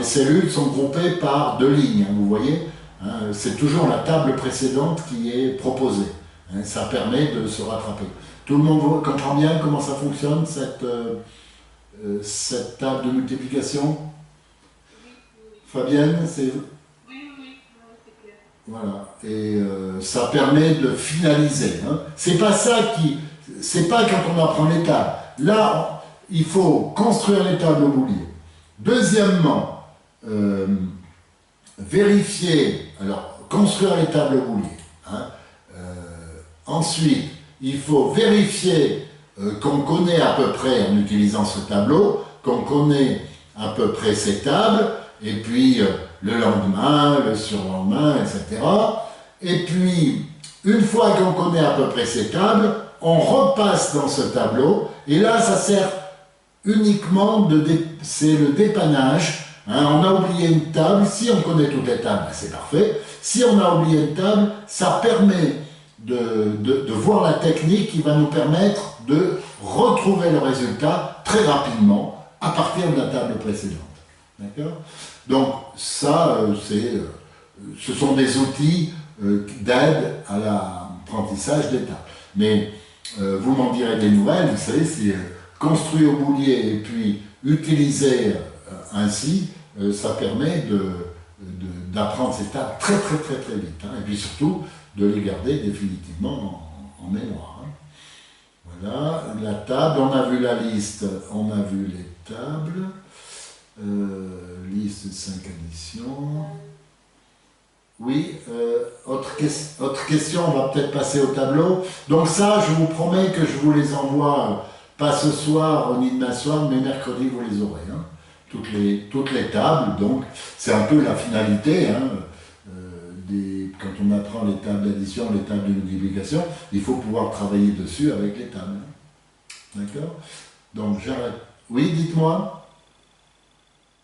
cellules sont groupées par 2 lignes, hein, vous voyez, hein, c'est toujours la table précédente qui est proposée, hein, ça permet de se rattraper. Tout le monde comprend bien comment ça fonctionne, cette table de multiplication? Fabienne, c'est... Oui, c'est clair. Voilà, et ça permet de finaliser. Hein. C'est pas ça qui... C'est pas quand on apprend les tables. Là, il faut construire les tables au boulier. Deuxièmement, vérifier... Alors, construire les tables au boulier. Hein. Ensuite, il faut vérifier qu'on connaît à peu près, en utilisant ce tableau, qu'on connaît à peu près ces tables, et puis le lendemain, le surlendemain, etc. Et puis, une fois qu'on connaît à peu près ces tables, on repasse dans ce tableau, et là, ça sert uniquement c'est le dépannage. Hein, on a oublié une table, si on connaît toutes les tables, ben c'est parfait. Si on a oublié une table, ça permet de voir la technique qui va nous permettre de retrouver le résultat très rapidement à partir de la table précédente. D'accord? Donc ça, ce sont des outils d'aide à l'apprentissage des tables. Mais vous m'en direz des nouvelles, vous savez, c'est construit au boulier et puis utilisé ainsi, ça permet d'apprendre ces tables très vite. Hein, et puis surtout, de les garder définitivement en mémoire. Hein. Voilà, la table, on a vu la liste, on a vu les tables, liste de 5 additions. Oui, autre question, on va peut-être passer au tableau. Donc ça, je vous promets que je vous les envoie, pas ce soir ni demain soir, mais mercredi vous les aurez. Hein. Toutes les tables, donc c'est un peu la finalité. Hein. Quand on apprend les tables d'addition, les tables de multiplication, il faut pouvoir travailler dessus avec les tables. D'accord? Donc j'arrête. Oui, dites-moi.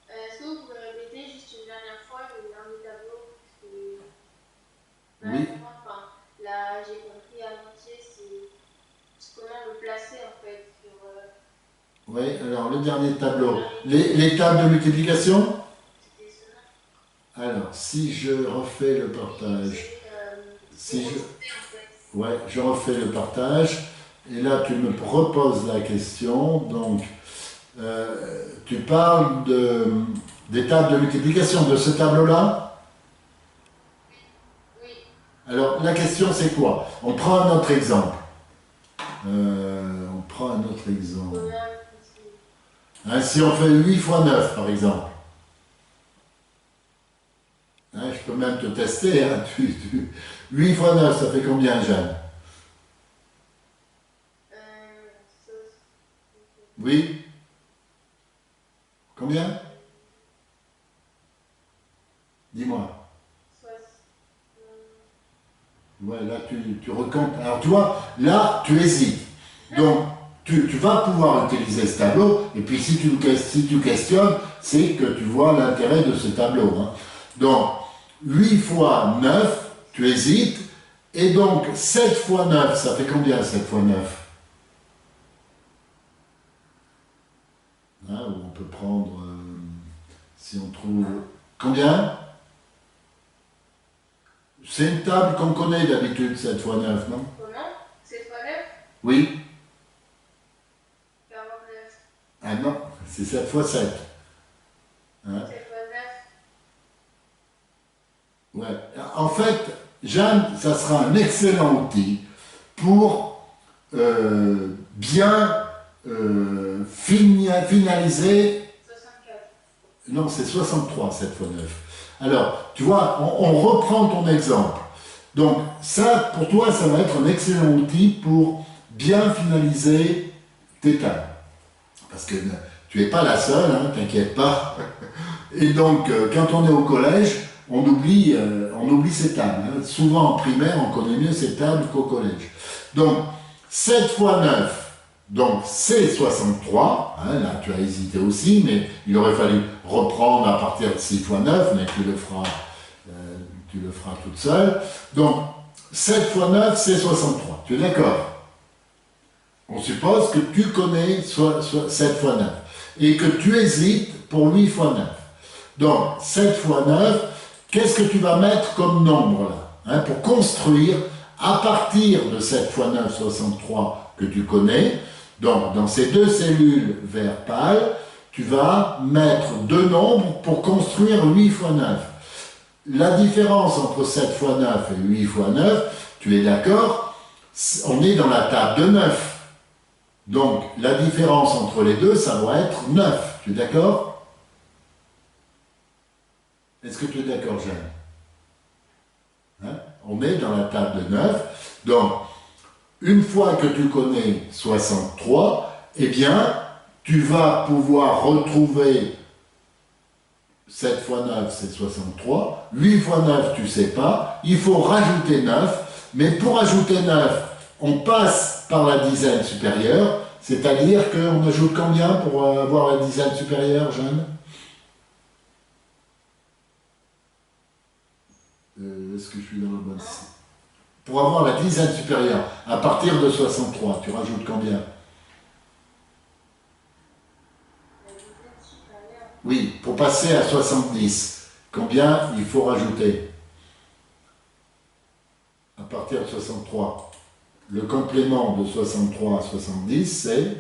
Est-ce que vous pouvez répéter juste une dernière fois le dernier tableau? Oui. Enfin, là, j'ai compris à moitié, c'est comment le placer en fait sur, Oui, alors le dernier tableau. Les tables de multiplication? c'était ça. Alors, si je refais le partage, ouais, je refais le partage, et là tu me reposes la question, donc tu parles des tables de multiplication, de ce tableau-là? Oui. Alors, la question c'est quoi? On prend un autre exemple. Hein, si on fait 8 fois 9, par exemple. Hein, je peux même te tester. Hein, 8 fois 9, ça fait combien, Jeanne? Oui? Combien? Dis-moi. Ouais, là, tu recomptes. Alors, tu vois, là, tu hésites. Donc, tu vas pouvoir utiliser ce tableau, et puis si tu questionnes, c'est que tu vois l'intérêt de ce tableau. Hein. Donc, 8 fois 9, tu hésites, et donc 7 fois 9, ça fait combien 7 fois 9? Hein, ou on peut prendre, si on trouve... Combien? C'est une table qu'on connaît d'habitude, 7 fois 9, non? Comment? 7 fois 9? Oui. 49. Ah non, c'est 7 fois 7. Hein? 7 fois 9. Ouais. En fait, Jeanne, ça sera un excellent outil pour bien finaliser... 64. Non, c'est 63, 7 fois 9. Alors, tu vois, on reprend ton exemple. Donc, ça, pour toi, ça va être un excellent outil pour bien finaliser tes tables. Parce que tu n'es pas la seule, hein, t'inquiète pas. Et donc, quand on est au collège, on oublie ces tables. Hein. Souvent, en primaire, on connaît mieux ces tables qu'au collège. Donc, 7 fois 9, donc c'est 63. Hein, là, tu as hésité aussi, mais il aurait fallu reprendre à partir de 6 fois 9, mais tu le feras toute seule. Donc, 7 fois 9, c'est 63. Tu es d'accord? On suppose que tu connais 7 fois 9 et que tu hésites pour 8 fois 9. Donc, 7 fois 9, qu'est-ce que tu vas mettre comme nombre là, hein, pour construire à partir de 7 fois 9, 63 que tu connais. Donc, dans ces deux cellules vert pâle, tu vas mettre deux nombres pour construire 8 fois 9. La différence entre 7 fois 9 et 8 fois 9, tu es d'accord? On est dans la table de 9. Donc, la différence entre les deux, ça doit être 9. Tu es d'accord? Est-ce que tu es d'accord, Jeanne? Hein? On est dans la table de 9. Donc, une fois que tu connais 63, eh bien, tu vas pouvoir retrouver 7 fois 9, c'est 63. 8 fois 9, tu ne sais pas. Il faut rajouter 9. Mais pour ajouter 9, on passe passe par la dizaine supérieure, c'est-à-dire qu'on ajoute combien pour avoir la dizaine supérieure, Jeanne? Est-ce que je suis dans le bon sens? Pour avoir la dizaine supérieure, à partir de 63, tu rajoutes combien? La dizaine supérieure. Oui, pour passer à 70, combien il faut rajouter? À partir de 63. Le complément de 63 à 70, c'est...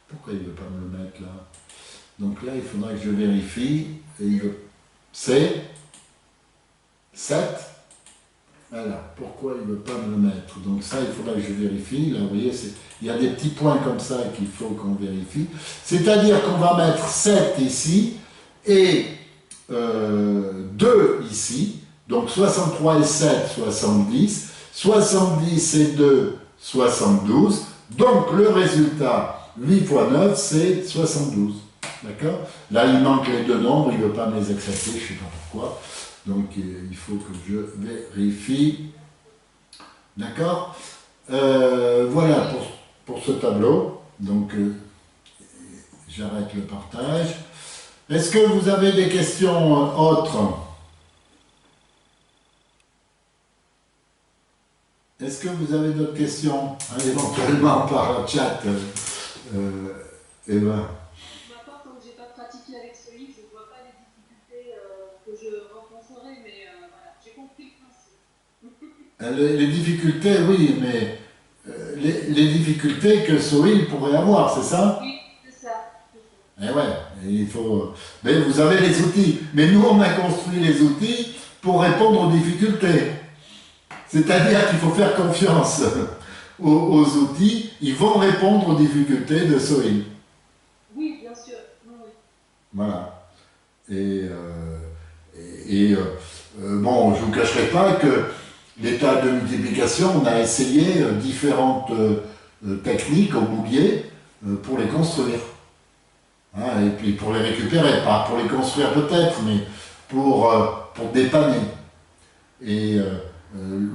Pourquoi il ne veut pas me le mettre là? Donc là, il faudra que je vérifie. C'est 7. Voilà. Pourquoi il ne veut pas me le mettre? Donc ça, il faudra que je vérifie. Là, vous voyez, il y a des petits points comme ça qu'il faut qu'on vérifie. C'est-à-dire qu'on va mettre 7 ici et 2 ici. Donc 63 et 7, 70. 70 et 2, 72. Donc le résultat, 8 fois 9, c'est 72. D'accord? Là, il manque les deux nombres, il ne veut pas me les accepter, je ne sais pas pourquoi. Donc il faut que je vérifie. D'accord? Voilà pour ce tableau. Donc j'arrête le partage. Est-ce que vous avez des questions autres? Est-ce que vous avez d'autres questions? Éventuellement par le chat. Eva. Ma part, comme j'ai pas pratiqué avec ce livre, je ne vois pas les difficultés que je rencontrerai, mais voilà, j'ai compris le principe. Les difficultés, oui, mais les difficultés que Soil pourrait avoir, c'est ça? Oui, c'est ça. Eh ouais, il faut... Mais vous avez les outils. Mais nous, on a construit les outils pour répondre aux difficultés. C'est-à-dire qu'il faut faire confiance aux outils. Ils vont répondre aux difficultés de Soil. Oui, bien sûr. Oui. Voilà. Bon, je ne vous cacherai pas que les tables de multiplication, on a essayé différentes techniques au boulier pour les construire. Hein, et puis pour les récupérer, pas pour les construire peut-être, mais pour dépanner. Et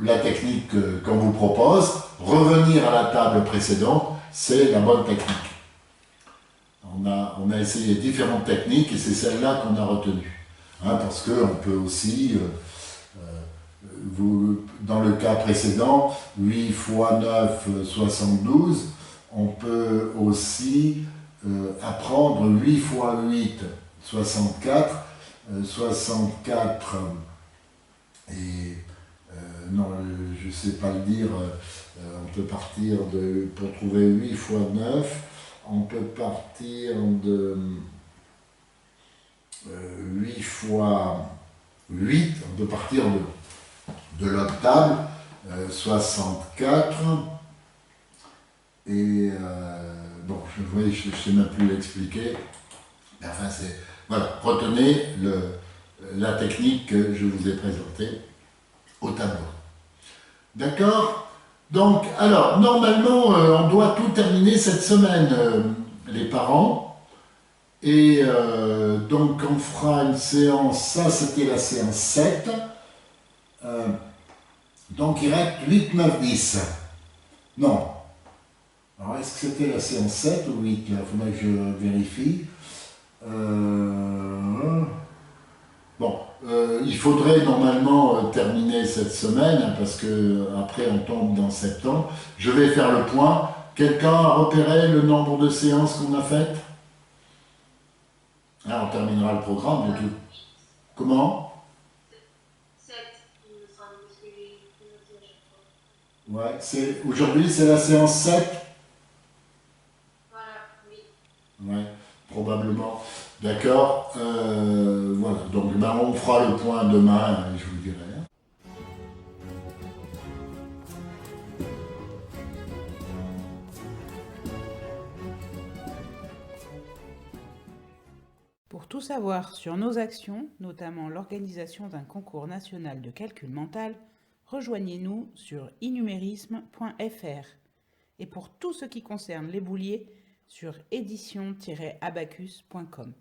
la technique qu'on vous propose, revenir à la table précédente, c'est la bonne technique. On a essayé différentes techniques et c'est celle-là qu'on a retenue. Hein, parce qu'on peut aussi, dans le cas précédent, 8 fois 9, 72, on peut aussi apprendre 8 fois 8, 64, 64 et non, je ne sais pas le dire, on peut partir pour trouver 8 fois 9, on peut partir de 8 fois 8, on peut partir de l'octave, 64, et bon, je ne sais même plus l'expliquer, enfin c'est, voilà, retenez la technique que je vous ai présentée au tableau. D'accord? Donc, alors, normalement, on doit tout terminer cette semaine, les parents. Et donc, on fera une séance, ça c'était la séance 7. Donc, il reste 8, 9, 10. Non. Alors, est-ce que c'était la séance 7 ou 8? Il faudrait que je vérifie. Bon, il faudrait normalement terminer cette semaine, hein, parce que après on tombe dans septembre. Je vais faire le point. Quelqu'un a repéré le nombre de séances qu'on a faites? Ah, on terminera le programme de tout. Comment? 7, il me semble, parce que j'ai noté à chaque fois. Ouais, aujourd'hui c'est la séance 7? Voilà, oui. Ouais, probablement. D'accord. Voilà, donc ben, on fera le point demain, je vous dirai. Pour tout savoir sur nos actions, notamment l'organisation d'un concours national de calcul mental, rejoignez-nous sur inumérisme.fr. Et pour tout ce qui concerne les bouliers, sur édition-abacus.com.